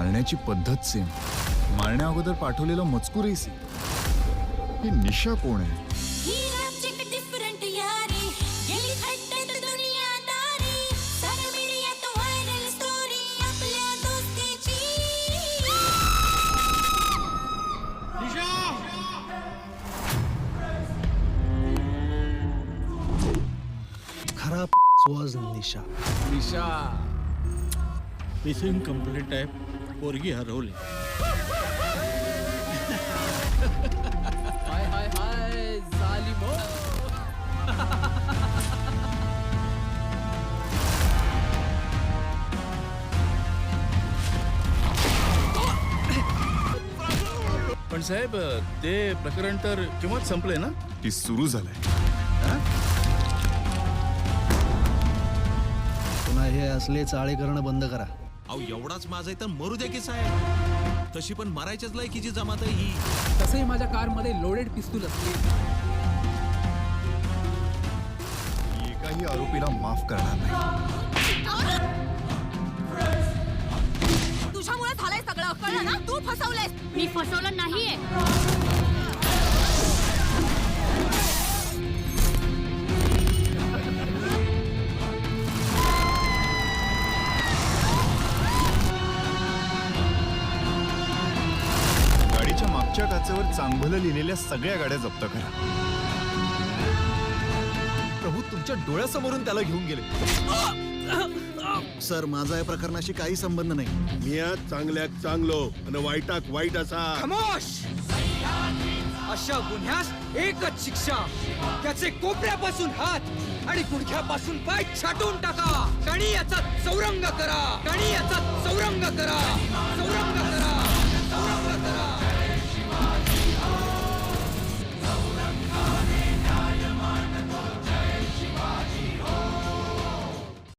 मारण्याची पद्धत सेम, मारण्या अगोदर पाठवलेला मजकूरही सेम. ही निशा कोण आहे? खरा was Nisha. Nisha missing complaint आहे, पोरगी हरवली. हाय हाय हाय जालिमो. पण साहेब ते प्रकरण तर केव्हाच संपलंय ना? ती सुरू झालंय. पुन्हा हे असले चाळे करणं बंद करा. अहो एवढाच माझा आहे तर मरू द्या की साहेब. तशी पण मरायच्याच लायकीची जमात आहे ही. तसंही माझ्या कारमध्ये लोडेड पिस्तूल असते. एकाही आरोपीला माफ करणार नाही. तुझ्यामुळे झालंय सगळं, कळलं ना? तू फसवलंयस. मी फसवलं नाहीये. गाडीच्या मागच्या काचेवर चांगलं लिहिलेल्या सगळ्या गाड्या जप्त करा. प्रभू तुमच्या डोळ्यासमोरून त्याला घेऊन गेले. सर, माझा या प्रकरणाशी काही संबंध नाही. मी आज चांगल्याक चांगलो आणि वाईटाक वाईट असा. खामोश. अशा गुन्ह्यास एकच शिक्षा, त्याचे कोपऱ्यापासून हात आणि गुडघ्यापासून पाय छाटून टाका. आणि याचा चौरंग करा, आणि याचा चौरंग करा, चौरंग